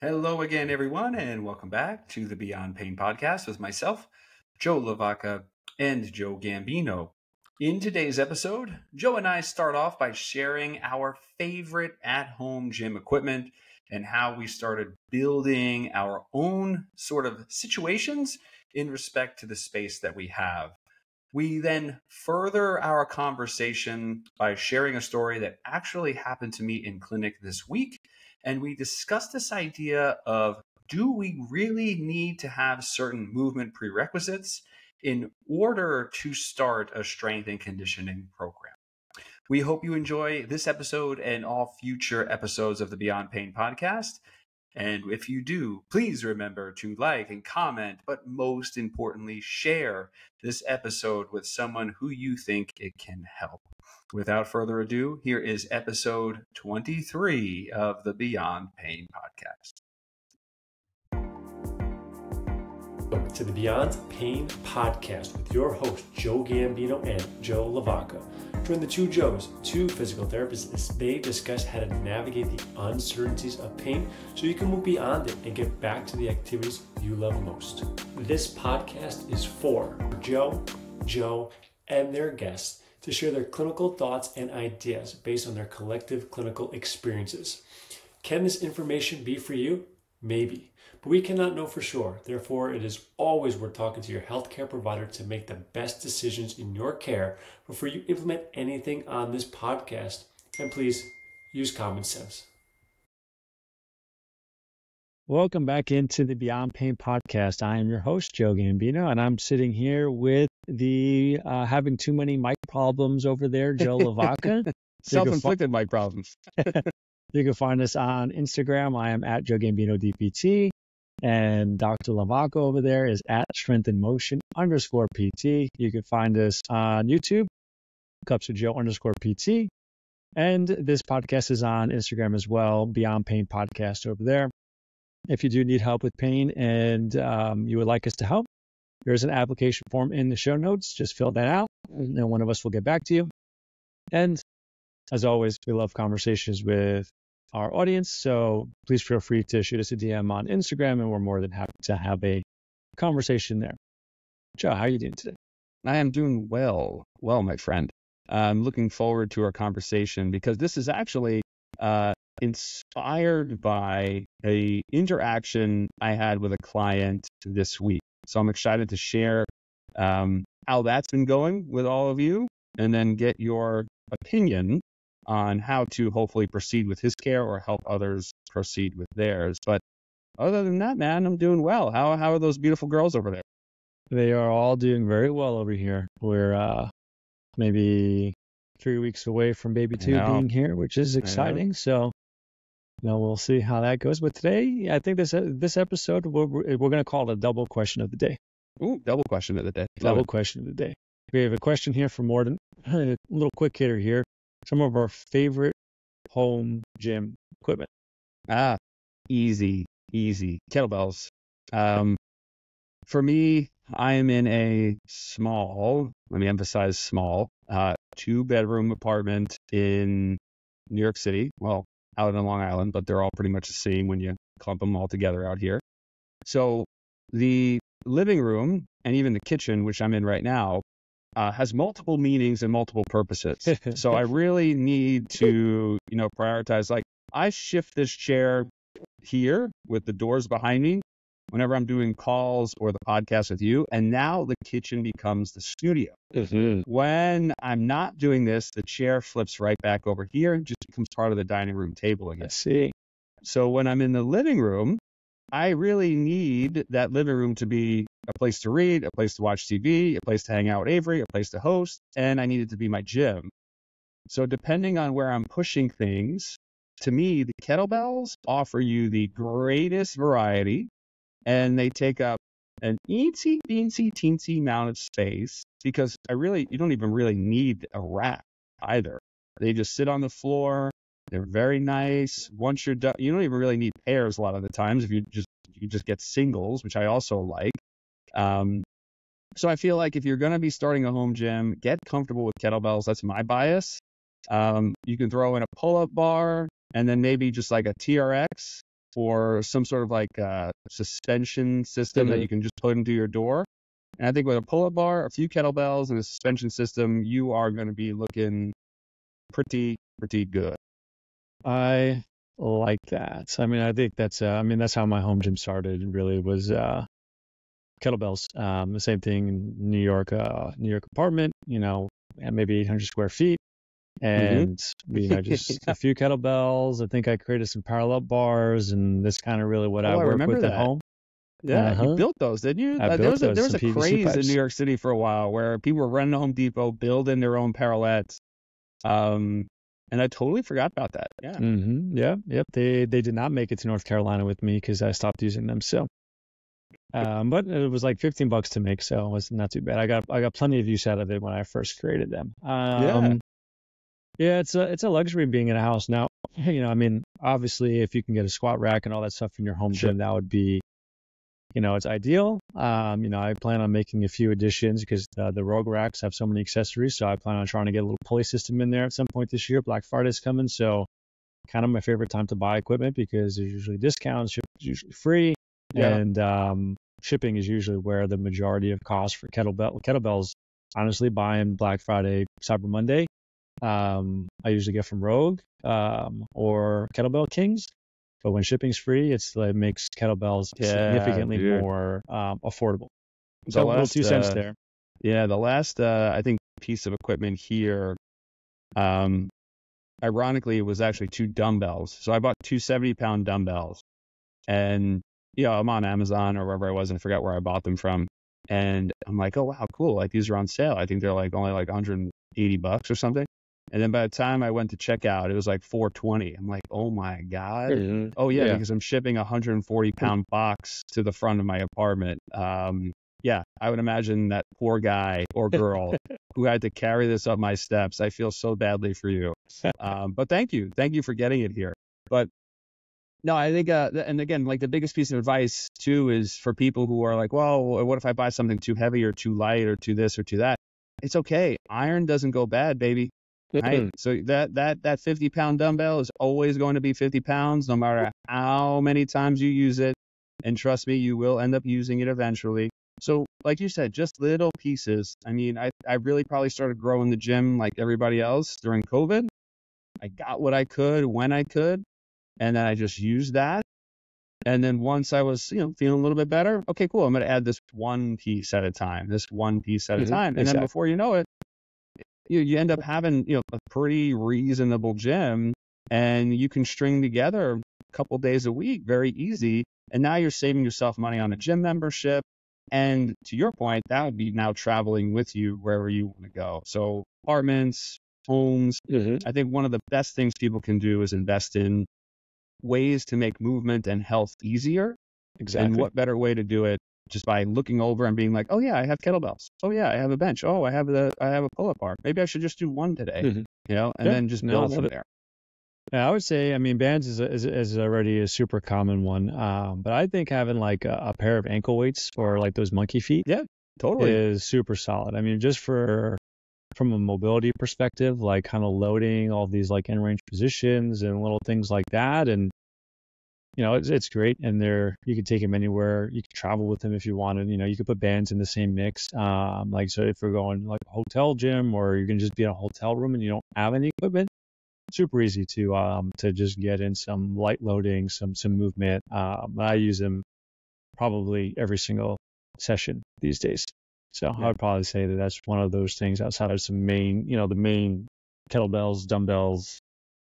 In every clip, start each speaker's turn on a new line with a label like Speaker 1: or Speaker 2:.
Speaker 1: Hello again, everyone, and welcome back to the Beyond Pain podcast with myself, Joe LaVacca, and Joe Gambino. In today's episode, Joe and I start off by sharing our favorite at-home gym equipment and how we started building our own sort of situations in respect to the space that we have. We then further our conversation by sharing a story that actually happened to me in clinic this week. And we discussed this idea of, do we really need to have certain movement prerequisites in order to start a strength and conditioning program? We hope you enjoy this episode and all future episodes of the Beyond Pain podcast. And if you do, please remember to like and comment, but most importantly, share this episode with someone who you think it can help. Without further ado, here is episode 23 of the Beyond Pain podcast.
Speaker 2: Welcome to the Beyond Pain podcast with your host, Joe Gambino and Joe LaVacca. Join the two Joes, two physical therapists, as they discuss how to navigate the uncertainties of pain so you can move beyond it and get back to the activities you love most. This podcast is for Joe, and their guests to share their clinical thoughts and ideas based on their collective clinical experiences. Can this information be for you? Maybe, but we cannot know for sure. Therefore, it is always worth talking to your healthcare provider to make the best decisions in your care before you implement anything on this podcast. And please use common sense.
Speaker 3: Welcome back into the Beyond Pain podcast. I am your host, Joe Gambino, and I'm sitting here with the having too many mic problems over there, Joe LaVacca.
Speaker 4: Self-inflicted mic problems.
Speaker 3: You can find us on Instagram. I am at Joe Gambino DPT, and Dr. LaVacca over there is at Strength in Motion _PT. You can find us on YouTube, Cups of Joe _PT, and this podcast is on Instagram as well, Beyond Pain Podcast over there. If you do need help with pain and you would like us to help, there's an application form in the show notes. Just fill that out, and one of us will get back to you. And as always, we love conversations with our audience, so please feel free to shoot us a DM on Instagram, and we're more than happy to have a conversation there. Joe, how are you doing today?
Speaker 4: I am doing well, my friend. I'm looking forward to our conversation because this is actually inspired by a interaction I had with a client this week. So I'm excited to share how that's been going with all of you, and then get your opinion on how to hopefully proceed with his care or help others proceed with theirs. But other than that, man, I'm doing well. How are those beautiful girls over there?
Speaker 3: They are all doing very well over here. We're maybe 3 weeks away from baby 2 being here, which is exciting. So, we'll see how that goes. But today, I think this episode, we're going to call it a double question of the day.
Speaker 4: Ooh, double question of the day.
Speaker 3: Double question of the day. We have a question here from Morden. A little quick hitter here. Some of our favorite home gym equipment.
Speaker 4: Easy. Kettlebells. For me, I am in a small, let me emphasize small, 2-bedroom apartment in New York City. Well, out on Long Island, but they're all pretty much the same when you clump them all together out here. So the living room and even the kitchen, which I'm in right now, has multiple meanings and multiple purposes. So I really need to, prioritize. Like, I shift this chair here with the doors behind me whenever I'm doing calls or the podcast with you. And now the kitchen becomes the studio. Mm-hmm. When I'm not doing this, the chair flips right back over here and just becomes part of the dining room table again.
Speaker 3: I see.
Speaker 4: So when I'm in the living room, I really need that living room to be a place to read, a place to watch TV, a place to hang out with Avery, a place to host, and I need it to be my gym. So depending on where I'm pushing things, to me, the kettlebells offer you the greatest variety, and they take up an eensy, beensy, teensy amount of space because you don't even really need a rack either. They just sit on the floor. They're very nice. Once you're done, you don't even really need pairs a lot of the times. If you just get singles, which I also like. So I feel like if you're going to be starting a home gym, get comfortable with kettlebells. That's my bias. You can throw in a pull-up bar and then maybe just like a TRX or some sort of like suspension system that you can just put into your door. And I think with a pull-up bar, a few kettlebells, and a suspension system, you are going to be looking pretty good.
Speaker 3: I like that. I mean, I think that's how my home gym started. Really was kettlebells. The same thing in New York apartment. And maybe 800 square feet, and just a few kettlebells. I think I created some parallel bars, and that's kind of really what I work with at home.
Speaker 4: Yeah, you built those, didn't you? There was a craze
Speaker 3: pipes
Speaker 4: in New York City for a while where people were running to Home Depot, building their own parallettes. And I totally forgot about that. Yeah.
Speaker 3: Yep. They did not make it to North Carolina with me because I stopped using them. So, but it was like $15 to make, so it was not too bad. I got plenty of use out of it when I first created them. Yeah, it's a luxury being in a house now. I mean, obviously, if you can get a squat rack and all that stuff in your home gym, that would be, it's ideal. I plan on making a few additions because the Rogue racks have so many accessories. So I plan on trying to get a little pulley system in there at some point this year. Black Friday's coming, so kind of my favorite time to buy equipment because there's usually discounts, shipping is usually free, and shipping is usually where the majority of costs for kettlebells. Honestly, buying Black Friday, Cyber Monday, I usually get from Rogue or Kettlebell Kings. But when shipping's free, it makes kettlebells significantly more affordable. So a little 2 cents there.
Speaker 4: Yeah, the last, I think, piece of equipment here, ironically, it was actually 2 dumbbells. So I bought 2 70-pound dumbbells. And, I'm on Amazon or wherever I was, and I forgot where I bought them from. And I'm like, oh, wow, cool. Like, these are on sale. I think they're only $180 or something. And then by the time I went to check out, it was like $420. I'm like, oh my God. Mm-hmm. Oh yeah, because I'm shipping a 140-pound box to the front of my apartment. Yeah, I would imagine that poor guy or girl who had to carry this up my steps. I feel so badly for you. But thank you for getting it here. But no, I think, and again, like the biggest piece of advice too is for people who are like, well, what if I buy something too heavy or too light or too this or too that? It's okay. Iron doesn't go bad, baby. Right. So that 50-pound dumbbell is always going to be 50 pounds, no matter how many times you use it. And trust me, you will end up using it eventually. So like you said, just little pieces. I mean, I really probably started growing the gym like everybody else during COVID. I got what I could when I could, and then I just used that. And then once I was, feeling a little bit better, okay, cool. I'm going to add this one piece at a time, a time. And then before you know it, you end up having, a pretty reasonable gym, and you can string together a couple days a week, very easy. And now you're saving yourself money on a gym membership. And to your point, that would be now traveling with you wherever you want to go. So apartments, homes, I think one of the best things people can do is invest in ways to make movement and health easier. Exactly. And what better way to do it just by looking over and being like, oh yeah, I have kettlebells. Oh yeah, I have a bench. Oh, I have a pull-up bar. Maybe I should just do one today, and then just build from there.
Speaker 3: Yeah, I would say, bands is already a super common one. But I think having like a pair of ankle weights or like those monkey feet,
Speaker 4: totally,
Speaker 3: is super solid. I mean, just from a mobility perspective, like kind of loading all these like in range positions and little things like that, and it's great. And you can take them anywhere. You can travel with them if you wanted. You could put bands in the same mix. So if you're going like a hotel gym, or you can just be in a hotel room and you don't have any equipment, super easy to just get in some light loading, some movement. I use them probably every single session these days. So I would probably say that that's one of those things outside of some main, the main kettlebells, dumbbells,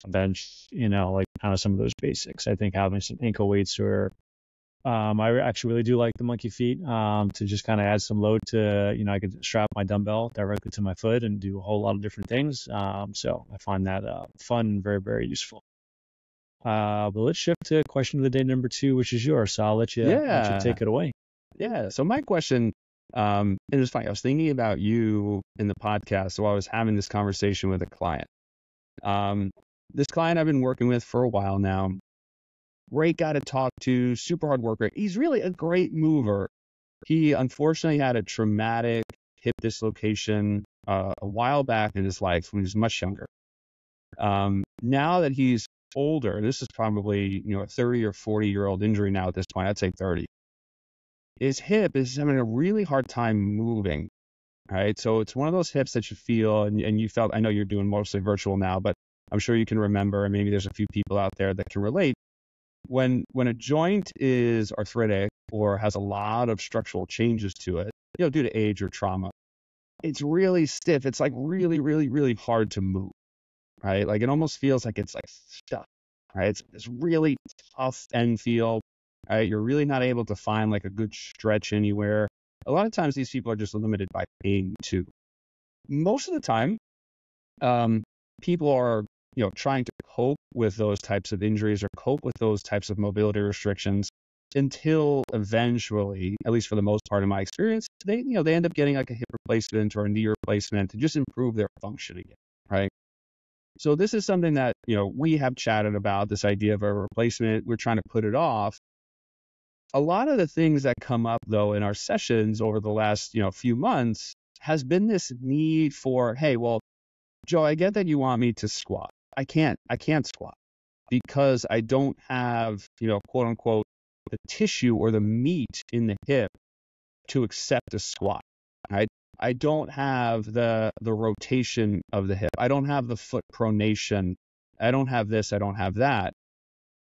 Speaker 3: bench, like kind of some of those basics. I think having some ankle weights, or I actually really do like the monkey feet to just kind of add some load to, I could strap my dumbbell directly to my foot and do a whole lot of different things. So I find that fun and very, very useful. But let's shift to question of the day number 2, which is yours. So I'll let you take it away.
Speaker 4: Yeah. So my question, and it was funny, I was thinking about you in the podcast while I was having this conversation with a client. This client I've been working with for a while now, great guy to talk to, super hard worker. He's really a great mover. He unfortunately had a traumatic hip dislocation a while back in his life when he was much younger. Now that he's older, this is probably, a 30 or 40-year-old injury now at this point, I'd say 30. His hip is having a really hard time moving, right? So it's one of those hips that you feel, and you felt, I know you're doing mostly virtual now, but I'm sure you can remember, and maybe there's a few people out there that can relate. When a joint is arthritic or has a lot of structural changes to it, due to age or trauma, it's really stiff. It's like really, really, really hard to move, right? Like it almost feels like it's like stuck, right? It's really tough end feel, right? You're really not able to find like a good stretch anywhere. A lot of times these people are just limited by pain too. Most of the time, people are, trying to cope with those types of injuries or cope with those types of mobility restrictions until eventually, at least for the most part in my experience, they end up getting like a hip replacement or a knee replacement to just improve their function again, right? So this is something that, we have chatted about, this idea of a replacement. We're trying to put it off. A lot of the things that come up though in our sessions over the last, few months has been this need for, hey, well, Joe, I get that you want me to squat. I can't squat because I don't have, quote unquote, the tissue or the meat in the hip to accept a squat, right? I don't have the rotation of the hip. I don't have the foot pronation. I don't have this. I don't have that.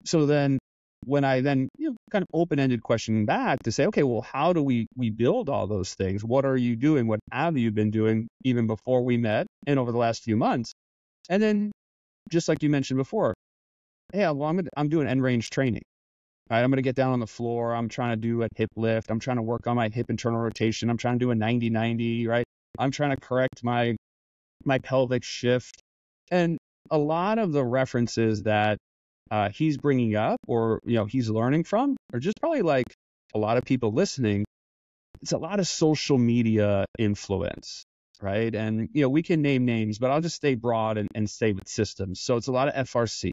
Speaker 4: So then when I then, kind of open-ended question back to say, okay, well, how do we build all those things? What are you doing? What have you been doing even before we met and over the last few months? And then just like you mentioned before, yeah, well, I'm doing end range training. Right, I'm going to get down on the floor. I'm trying to do a hip lift. I'm trying to work on my hip internal rotation. I'm trying to do a 90-90, right? I'm trying to correct my pelvic shift. And a lot of the references that he's bringing up or, he's learning from are just probably like a lot of people listening. It's a lot of social media influence, right? And, we can name names, but I'll just stay broad and stay with systems. So it's a lot of FRC.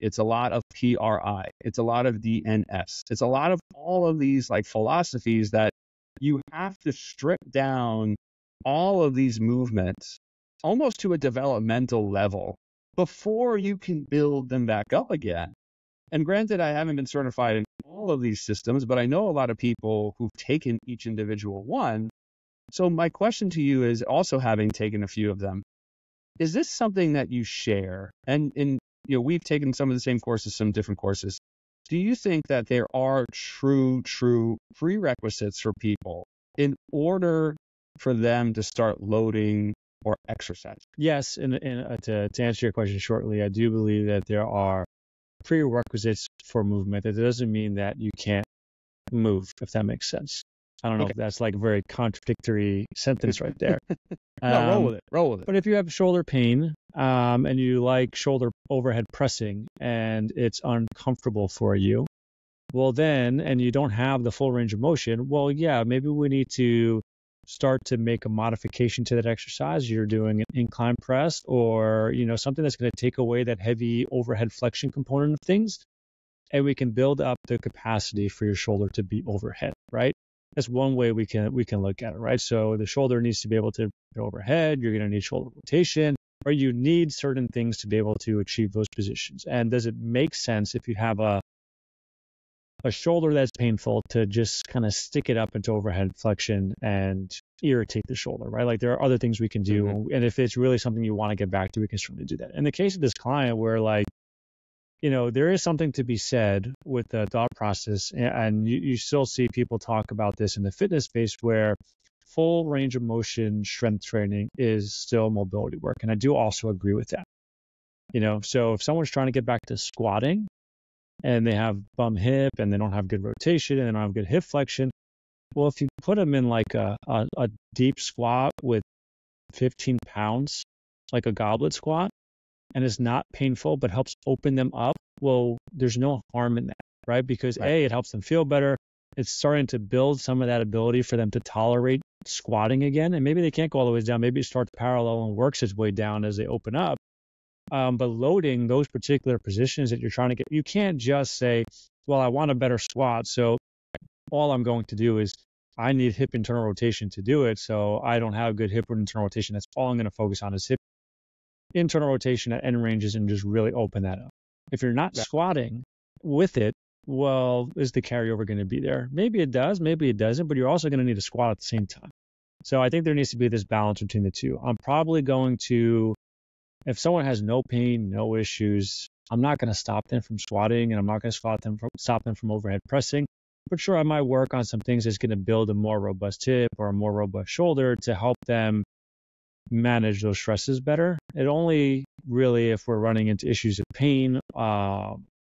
Speaker 4: It's a lot of PRI. It's a lot of DNS. It's a lot of all of these like philosophies that you have to strip down all of these movements almost to a developmental level before you can build them back up again. And granted, I haven't been certified in all of these systems, but I know a lot of people who've taken each individual one. So my question to you is, also having taken a few of them, is this something that you share? And we've taken some of the same courses, some different courses. Do you think that there are true prerequisites for people in order for them to start loading or exercise?
Speaker 3: Yes, and to answer your question shortly, I do believe that there are prerequisites for movement. That doesn't mean that you can't move, if that makes sense. I don't know if that's like a very contradictory sentence right there.
Speaker 4: No, roll with it.
Speaker 3: But if you have shoulder pain and you like shoulder overhead pressing and it's uncomfortable for you, well then, and you don't have the full range of motion, well, yeah, maybe we need to start to make a modification to that exercise. You're doing an incline press or, something that's going to take away that heavy overhead flexion component of things. And we can build up the capacity for your shoulder to be overhead, right? That's one way we can look at it, right? So the shoulder needs to be able to go overhead. You're going to need shoulder rotation, or you need certain things to be able to achieve those positions. And does it make sense if you have a shoulder that's painful to just kind of stick it up into overhead flexion and irritate the shoulder, right? Like there are other things we can do. Mm-hmm. And if it's really something you want to get back to, we can certainly do that. In the case of this client where like, there is something to be said with the thought process, and you still see people talk about this in the fitness space where full range of motion strength training is still mobility work. And I do also agree with that. So if someone's trying to get back to squatting and they have bum hip and they don't have good rotation and they don't have good hip flexion, well, if you put them in like a deep squat with 15 pounds, like a goblet squat, and it's not painful, but helps open them up, well, there's no harm in that, right? Because A, it helps them feel better. It's starting to build some of that ability for them to tolerate squatting again. And maybe they can't go all the way down. Maybe it starts parallel and works its way down as they open up. But loading those particular positions that you're trying to get, you can't just say, well, I want a better squat, so all I'm going to do is I need hip internal rotation to do it. So I don't have good hip internal rotation. That's all I'm going to focus on is hip internal rotation at end ranges and just really open that up. If you're not squatting with it, well, is the carryover going to be there? Maybe it does, maybe it doesn't, but you're also going to need to squat at the same time. So I think there needs to be this balance between the two. I'm probably going to, if someone has no pain, no issues, I'm not going to stop them from squatting, and I'm not going to stop them from overhead pressing. But sure, I might work on some things that's going to build a more robust hip or a more robust shoulder to help them manage those stresses better. It only really, if we're running into issues of pain,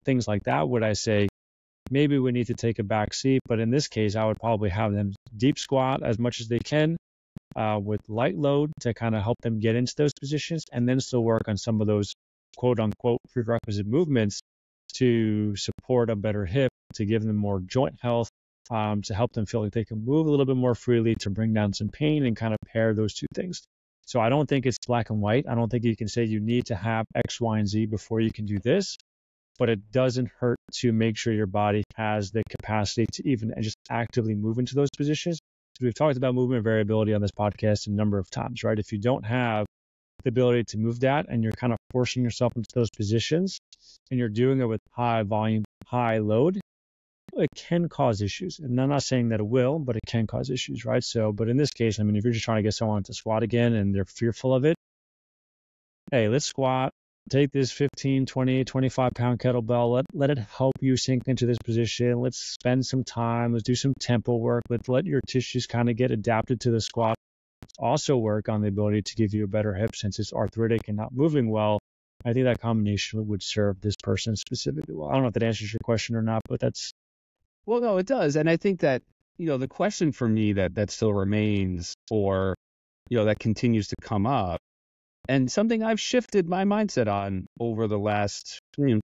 Speaker 3: things like that, would I say maybe we need to take a back seat. But in this case, I would probably have them deep squat as much as they can with light load to kind of help them get into those positions, and then still work on some of those quote unquote prerequisite movements to support a better hip, to give them more joint health, to help them feel like they can move a little bit more freely, to bring down some pain, and kind of pair those two things. So I don't think it's black and white. I don't think you can say you need to have X, Y, and Z before you can do this, but it doesn't hurt to make sure your body has the capacity to even just actively move into those positions. So we've talked about movement variability on this podcast a number of times, right? If you don't have the ability to move that, and you're kind of forcing yourself into those positions, and you're doing it with high volume, high load, it can cause issues. And I'm not saying that it will, but it can cause issues, right? So, but in this case, I mean, if you're just trying to get someone to squat again and they're fearful of it, hey, let's squat. Take this 15, 20, 25-pound kettlebell. Let it help you sink into this position. Let's spend some time. Let's do some tempo work. Let's let your tissues kind of get adapted to the squat. Also work on the ability to give you a better hip since it's arthritic and not moving well. I think that combination would serve this person specifically well. I don't know if that answers your question or not, but that's...
Speaker 4: Well, no, it does. And I think that, the question for me that still remains, or, that continues to come up, and something I've shifted my mindset on over the last, 3-4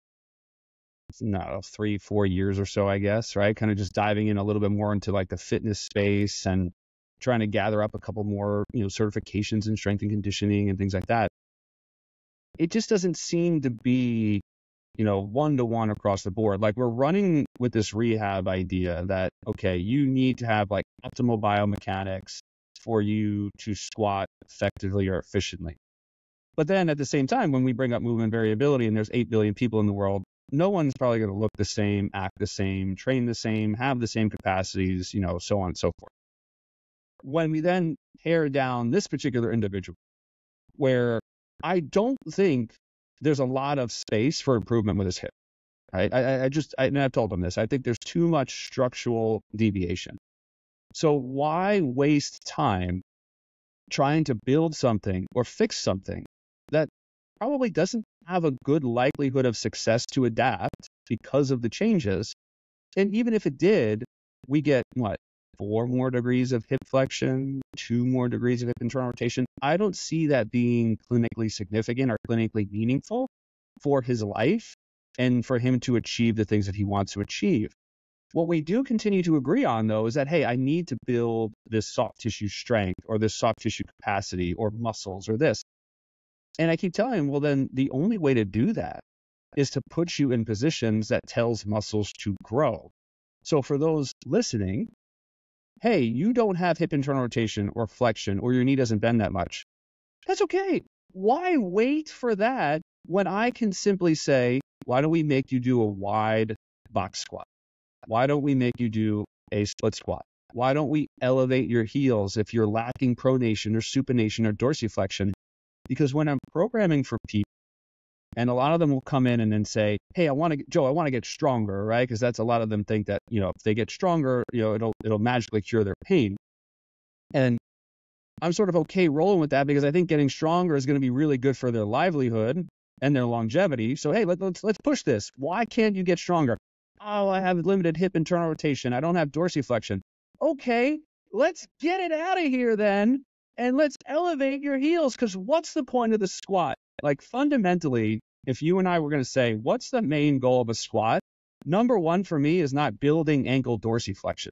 Speaker 4: years or so, I guess, right? Kind of just diving in a little bit more into like the fitness space and trying to gather up a couple more, certifications in strength and conditioning and things like that. It just doesn't seem to be, one-to-one across the board. Like, we're running with this rehab idea that, okay, you need to have like optimal biomechanics for you to squat effectively or efficiently. But then at the same time, when we bring up movement variability and there's 8 billion people in the world, no one's probably going to look the same, act the same, train the same, have the same capacities, so on and so forth. When we then tear down this particular individual, where I don't think there's a lot of space for improvement with his hip, right? And I've told him this, I think there's too much structural deviation. So why waste time trying to build something or fix something that probably doesn't have a good likelihood of success to adapt because of the changes? And even if it did, we get 4 more degrees of hip flexion, 2 more degrees of hip internal rotation. I don't see that being clinically significant or clinically meaningful for his life and for him to achieve the things that he wants to achieve. What we do continue to agree on, though, is that, hey, I need to build this soft tissue strength or this soft tissue capacity or muscles or this. And I keep telling him, well, then the only way to do that is to put you in positions that tells muscles to grow. So for those listening, hey, you don't have hip internal rotation or flexion, or your knee doesn't bend that much. That's okay. Why wait for that when I can simply say, why don't we make you do a wide box squat? Why don't we make you do a split squat? Why don't we elevate your heels if you're lacking pronation or supination or dorsiflexion? Because when I'm programming for people, and a lot of them will come in and then say, hey, I want to get stronger, right? Because that's a lot of them think that, if they get stronger, it'll magically cure their pain. And I'm sort of okay rolling with that because I think getting stronger is going to be really good for their livelihood and their longevity. So, hey, let's push this. Why can't you get stronger? Oh, I have limited hip internal rotation. I don't have dorsiflexion. Okay, let's get it out of here then. And let's elevate your heels, because what's the point of the squat? Like, fundamentally, if you and I were going to say, what's the main goal of a squat? Number one for me is not building ankle dorsiflexion,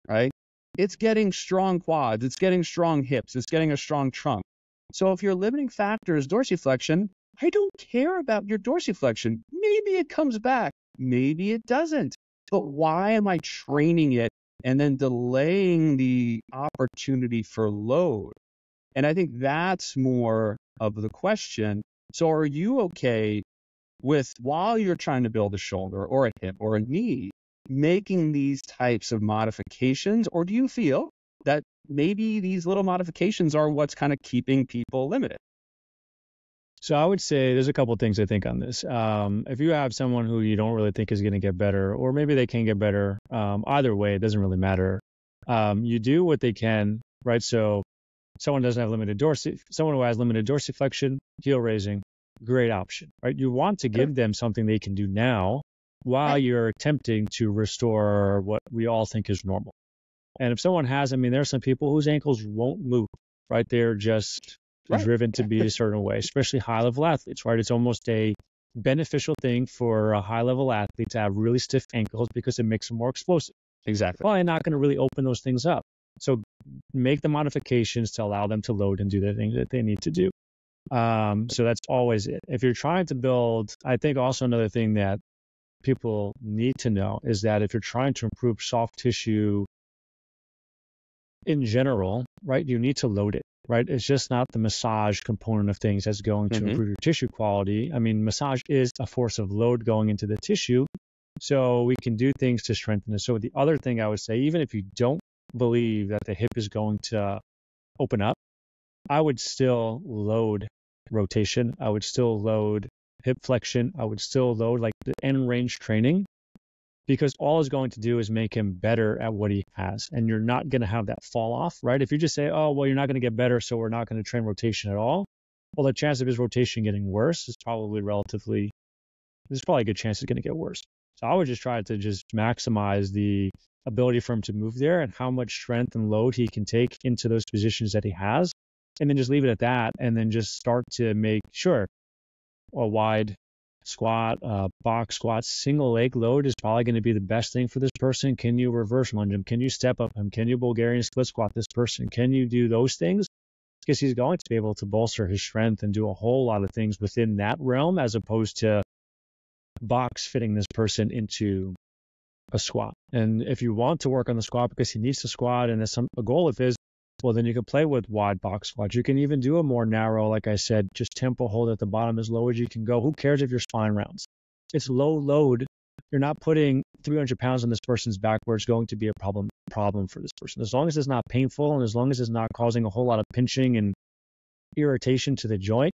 Speaker 4: right? It's getting strong quads. It's getting strong hips. It's getting a strong trunk. So if your limiting factor is dorsiflexion, I don't care about your dorsiflexion. Maybe it comes back. Maybe it doesn't. But why am I training it and then delaying the opportunity for load? And I think that's more of the question. So are you okay with, while you're trying to build a shoulder or a hip or a knee, making these types of modifications? Or do you feel that maybe these little modifications are what's kind of keeping people limited?
Speaker 3: So I would say there's a couple of things I think on this. If you have someone who you don't really think is going to get better, or maybe they can get better, either way, it doesn't really matter. You do what they can, right? So someone doesn't have someone who has limited dorsiflexion, heel raising, great option, right? You want to give them something they can do now while you're attempting to restore what we all think is normal. And if someone has, there are some people whose ankles won't move, right? They're just driven to be a certain way, especially high-level athletes, right? It's almost a beneficial thing for a high-level athlete to have really stiff ankles because it makes them more explosive.
Speaker 4: Exactly.
Speaker 3: Well, they're not going to really open those things up. So make the modifications to allow them to load and do the things that they need to do. So that's always it. If you're trying to build, I think also another thing that people need to know is that if you're trying to improve soft tissue in general, right, you need to load it, right? It's just not the massage component of things that's going to improve your tissue quality. Massage is a force of load going into the tissue. So we can do things to strengthen it. So the other thing I would say, even if you don't believe that the hip is going to open up, I would still load rotation. I would still load hip flexion. I would still load like the end range training, because all it's going to do is make him better at what he has. And you're not going to have that fall off, right? If you just say, oh, well, you're not going to get better, so we're not going to train rotation at all. Well, the chance of his rotation getting worse is probably there's probably a good chance it's going to get worse. So I would just try to just maximize the ability for him to move there and how much strength and load he can take into those positions that he has. And then just leave it at that. And then just start to make sure a wide squat, box squat, single leg load is probably going to be the best thing for this person. Can you reverse lunge him? Can you step up him? Can you Bulgarian split squat this person? Can you do those things? Because he's going to be able to bolster his strength and do a whole lot of things within that realm, as opposed to box fitting this person into a squat. And if you want to work on the squat because he needs to squat and that's a goal of his, well, then you can play with wide box squats. You can even do a more narrow, like I said, just tempo hold at the bottom as low as you can go. Who cares if your spine rounds? It's low load. You're not putting 300 pounds on this person's back where it's going to be a problem for this person. As long as it's not painful and as long as it's not causing a whole lot of pinching and irritation to the joint,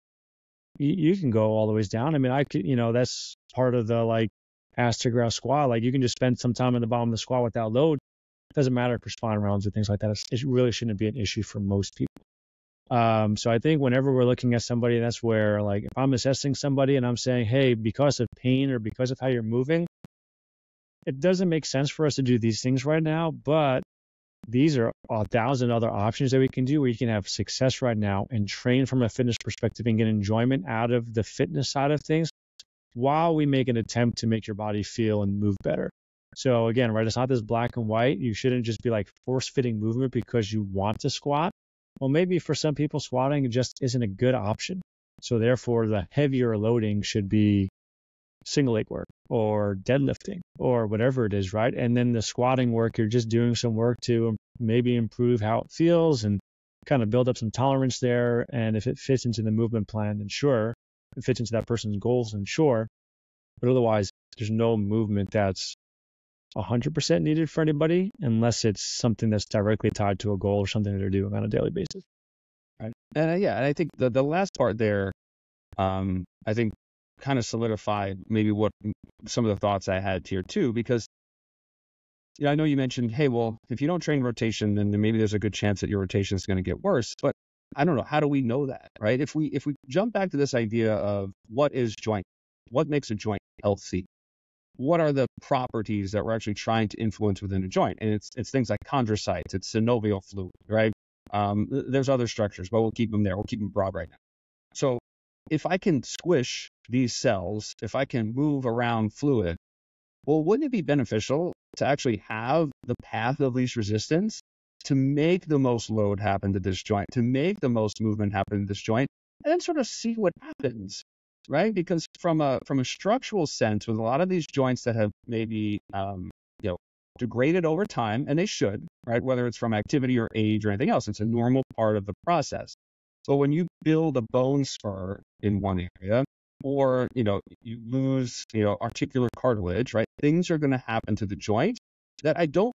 Speaker 3: you can go all the ways down. I could, that's part of the like ass to ground squat. Like you can just spend some time in the bottom of the squat without load. It doesn't matter for spine rounds or things like that. It really shouldn't be an issue for most people. So I think whenever we're looking at somebody, that's where, like, if I'm assessing somebody and I'm saying, hey, because of pain or because of how you're moving, it doesn't make sense for us to do these things right now, but these are 1,000 other options that we can do where you can have success right now and train from a fitness perspective and get enjoyment out of the fitness side of things while we make an attempt to make your body feel and move better. So again, right, it's not this black and white. You shouldn't just be like force-fitting movement because you want to squat. Well, maybe for some people, squatting just isn't a good option. So therefore, the heavier loading should be single leg work or deadlifting or whatever it is, right? And then the squatting work, you're just doing some work to maybe improve how it feels and kind of build up some tolerance there. And if it fits into the movement plan, then sure. If it fits into that person's goals, then sure. But otherwise, there's no movement that's 100% needed for anybody unless it's something that's directly tied to a goal or something that they're doing on a daily basis.
Speaker 4: Right. And and I think the last part there, I think kind of solidified maybe what some of the thoughts I had here too, because I know you mentioned, hey, well, if you don't train rotation, then maybe there's a good chance that your rotation is going to get worse. But I don't know, how do we know that, right? If we jump back to this idea of what is joint, what makes a joint healthy? What are the properties that we're actually trying to influence within a joint? And it's things like chondrocytes, it's synovial fluid, right? There's other structures, but we'll keep them there. We'll keep them broad right now. So if I can squish these cells, if I can move around fluid, well, wouldn't it be beneficial to actually have the path of least resistance to make the most load happen to this joint, to make the most movement happen to this joint, and then sort of see what happens? Right? Because from a structural sense, with a lot of these joints that have maybe degraded over time, and they should, right? Whether it's from activity or age or anything else, it's a normal part of the process. But when you build a bone spur in one area, or, you lose, articular cartilage, right? Things are going to happen to the joint that I don't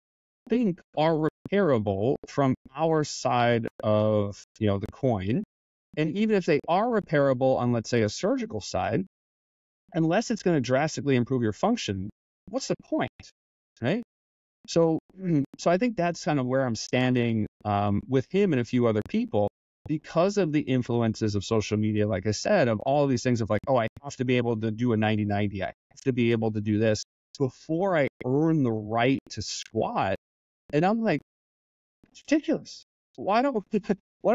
Speaker 4: think are repairable from our side of, the coin. And even if they are repairable on, let's say, a surgical side, unless it's going to drastically improve your function, what's the point, right? So I think that's kind of where I'm standing with him and a few other people because of the influences of social media, like I said, of all of these things of like, oh, I have to be able to do a 90-90. I have to be able to do this before I earn the right to squat. And I'm like, it's ridiculous. Why don't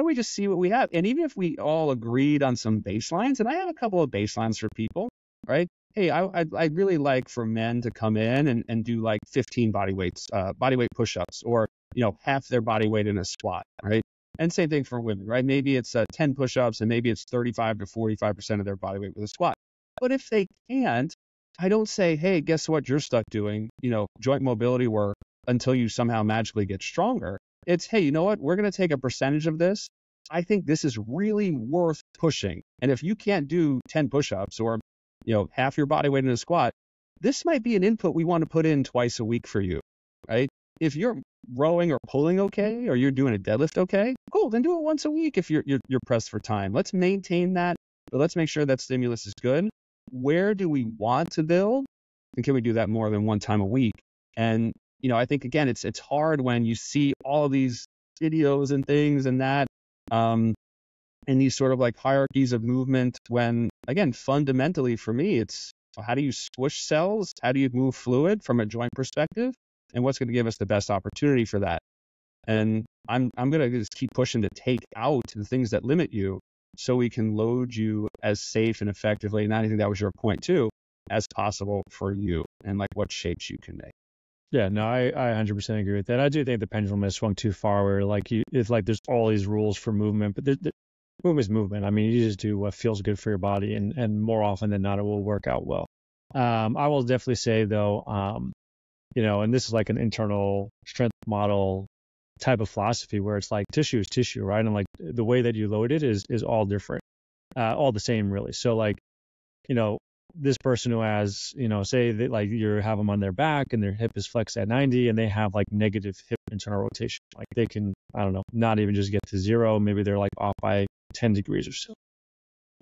Speaker 4: we just see what we have? And even if we all agreed on some baselines, and I have a couple of baselines for people, right? Hey, I'd really like for men to come in and do like 15 body weight push-ups, or, half their body weight in a squat, right? And same thing for women, right? Maybe it's 10 push-ups and maybe it's 35 to 45% of their body weight with a squat. But if they can't, I don't say, hey, guess what you're stuck doing? Joint mobility work until you somehow magically get stronger. It's, hey, you know what? We're going to take a percentage of this. I think this is really worth pushing. And if you can't do 10 push-ups or, half your body weight in a squat, this might be an input we want to put in twice a week for you, right? If you're rowing or pulling okay, or you're doing a deadlift okay, cool, then do it once a week if you're pressed for time. Let's maintain that, but let's make sure that stimulus is good. Where do we want to build? And can we do that more than one time a week? And, I think, again, it's hard when you see all of these videos and things and that, and these sort of like hierarchies of movement when, again, fundamentally for me, it's how do you squish cells? How do you move fluid from a joint perspective? And what's going to give us the best opportunity for that? And I'm going to just keep pushing to take out the things that limit you so we can load you as safe and effectively, and I think that was your point too, as possible for you, and like what shapes you can make.
Speaker 3: Yeah, no, I 100% agree with that. I do think the pendulum has swung too far where it's like there's all these rules for movement, but movement is movement. I mean, you just do what feels good for your body, and more often than not, it will work out well. I will definitely say though, and this is like an internal strength model type of philosophy where it's like tissue is tissue, right? And like the way that you load it is all different, all the same really. So like, this person who has, say that like you have them on their back and their hip is flexed at 90 and they have like negative hip internal rotation. Like they can, I don't know, not even just get to zero. Maybe they're like off by 10 degrees or so.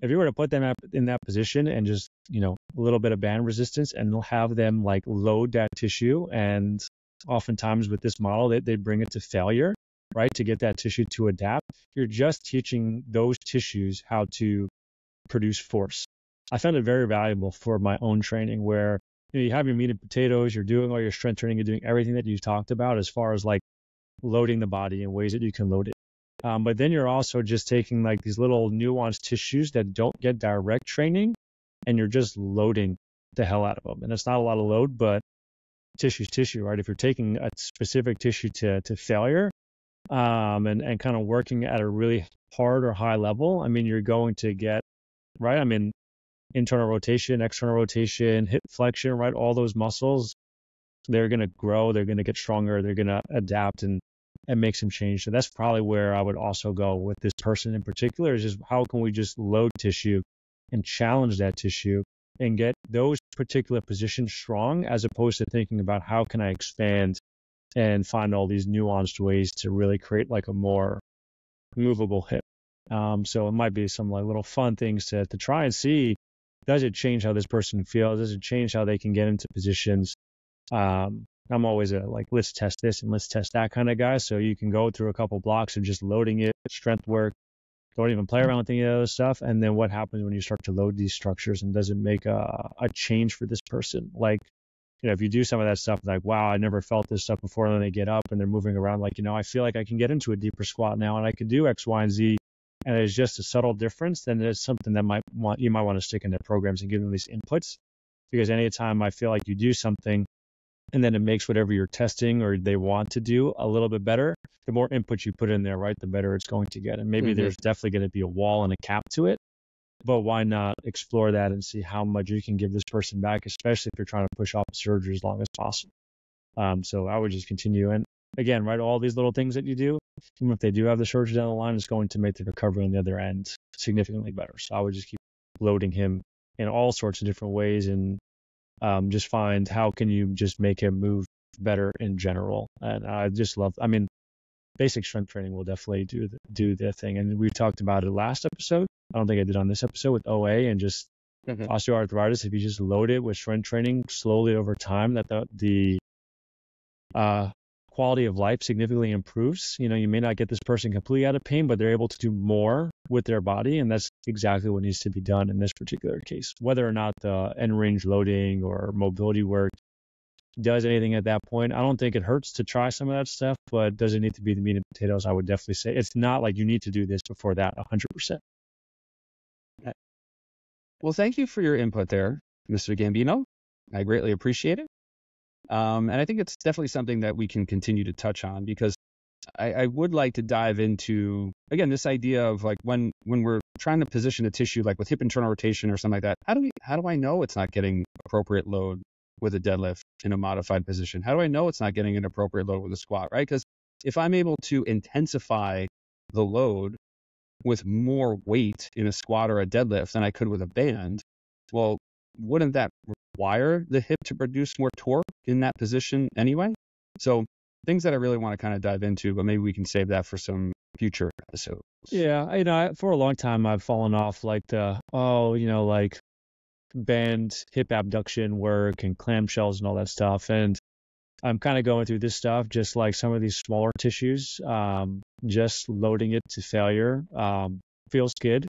Speaker 3: If you were to put them in that position and just, a little bit of band resistance and have them like load that tissue, and oftentimes with this model, they bring it to failure, right? To get that tissue to adapt. You're just teaching those tissues how to produce force. I found it very valuable for my own training where you have your meat and potatoes, you're doing all your strength training, you're doing everything that you talked about as far as like loading the body in ways that you can load it. But then you're also just taking like these little nuanced tissues that don't get direct training, and you're just loading the hell out of them. And it's not a lot of load, but tissue's tissue, right? If you're taking a specific tissue to failure, and kind of working at a really hard or high level, I mean, you're going to get, right? I mean, internal rotation, external rotation, hip flexion, right? All those muscles, they're going to grow, they're going to get stronger, they're going to adapt and make some change. So that's probably where I would also go with this person in particular, is just how can we just load tissue and challenge that tissue and get those particular positions strong, as opposed to thinking about how can I expand and find all these nuanced ways to really create like a more movable hip. So it might be some like little fun things to try and see. Does it change how this person feels? Does it change how they can get into positions? I'm always a like, let's test this and let's test that kind of guy. So you can go through a couple blocks of just loading it, strength work, don't even play around with any of the other stuff. And then what happens when you start to load these structures, and does it make a change for this person? Like, if you do some of that stuff, like, wow, I never felt this stuff before. And then they get up and they're moving around like, I feel like I can get into a deeper squat now and I can do X, Y, and Z. And it's just a subtle difference, then it's something that you might want to stick in their programs and give them these inputs. Because anytime I feel like you do something and then it makes whatever you're testing or they want to do a little bit better, the more input you put in there, right, the better it's going to get. And maybe there's definitely going to be a wall and a cap to it, but why not explore that and see how much you can give this person back, especially if you're trying to push off surgery as long as possible. So I would just continue. And again, right, all these little things that you do, even if they do have the surgery down the line, it's going to make the recovery on the other end significantly better. So I would just keep loading him in all sorts of different ways, and just find how can you just make him move better in general. And I just love, I mean, basic strength training will definitely do their thing. And we talked about it last episode. I don't think I did on this episode with OA and just osteoarthritis. If you just load it with strength training slowly over time, that the quality of life significantly improves. You know, you may not get this person completely out of pain, but they're able to do more with their body. And that's exactly what needs to be done in this particular case. Whether or not the end range loading or mobility work does anything at that point, I don't think it hurts to try some of that stuff, but does it need to be the meat and potatoes? I would definitely say it's not like you need to do this before that 100%.
Speaker 4: Well, thank you for your input there, Mr. Gambino. I greatly appreciate it. And I think it's definitely something that we can continue to touch on, because I would like to dive into, again, this idea of like when we're trying to position a tissue, like with hip internal rotation or something like that, how do I know it's not getting appropriate load with a deadlift in a modified position? How do I know it's not getting an appropriate load with a squat, right? Because if I'm able to intensify the load with more weight in a squat or a deadlift than I could with a band, well, wouldn't that require the hip to produce more torque in that position anyway? So things that I really want to kind of dive into, but maybe we can save that for some future episodes.
Speaker 3: Yeah, you know, for a long time I've fallen off like like band hip abduction work and clamshells and all that stuff. And I'm kind of going through this stuff, just like some of these smaller tissues, just loading it to failure feels good.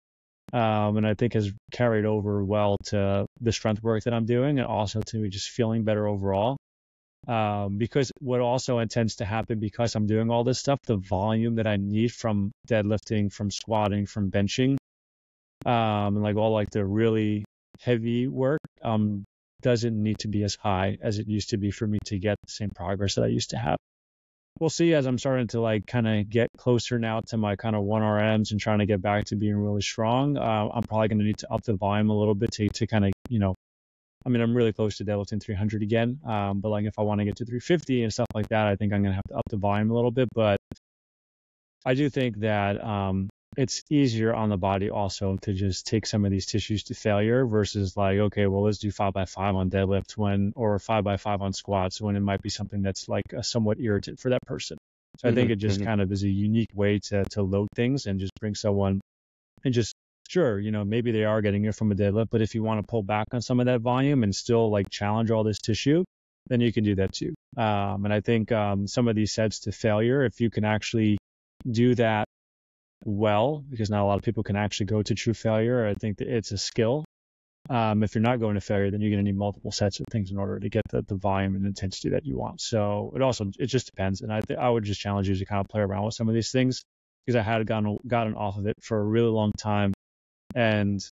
Speaker 3: And I think has carried over well to the strength work that I'm doing, and also to me just feeling better overall. Because what also tends to happen, because I'm doing all this stuff, the volume that I need from deadlifting, from squatting, from benching, and like all like the really heavy work, doesn't need to be as high as it used to be for me to get the same progress that I used to have. We'll see as I'm starting to like kind of get closer now to my kind of 1RMs and trying to get back to being really strong. I'm probably going to need to up the volume a little bit to kind of, you know, I mean, I'm really close to deadlifting 300 again. But like if I want to get to 350 and stuff like that, I think I'm going to have to up the volume a little bit. But I do think that it's easier on the body also to just take some of these tissues to failure versus like, okay, well, let's do 5x5 on deadlift or 5x5 on squats when it might be something that's like a somewhat irritant for that person. So I think it just kind of is a unique way to load things and just bring someone and just, sure, you know, maybe they are getting it from a deadlift, but if you want to pull back on some of that volume and still like challenge all this tissue, then you can do that too. And I think some of these sets to failure, if you can actually do that well, because not a lot of people can actually go to true failure. I think that it's a skill. If you're not going to failure, then you're going to need multiple sets of things in order to get the volume and intensity that you want. So it just depends. And I would just challenge you to kind of play around with some of these things, because I had gotten off of it for a really long time. And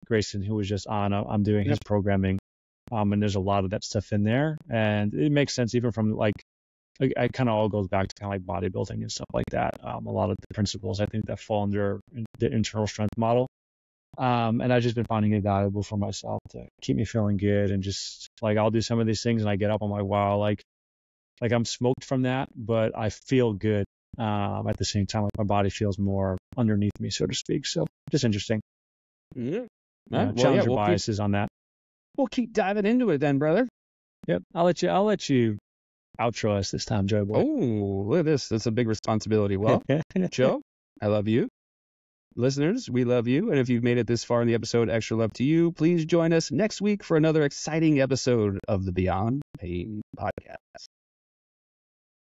Speaker 3: Grayson, who was just on, I'm doing his programming, and there's a lot of that stuff in there. And it makes sense even from like, it kind of all goes back to kind of like bodybuilding and stuff like that. A lot of the principles I think that fall under the internal strength model. And I've just been finding it valuable for myself to keep me feeling good. And just like, I'll do some of these things and I get up, I'm like, wow, like I'm smoked from that, but I feel good. At the same time, like my body feels more underneath me, so to speak. So just interesting.
Speaker 4: Yeah.
Speaker 3: Challenge your biases on that.
Speaker 4: We'll keep diving into it then, brother.
Speaker 3: Yep. I'll let you outro us this time, Joe boy.
Speaker 4: Oh, look at this. That's a big responsibility. Well, Joe, I love you. Listeners, we love you. And if you've made it this far in the episode, extra love to you. Please join us next week for another exciting episode of the Beyond Pain podcast.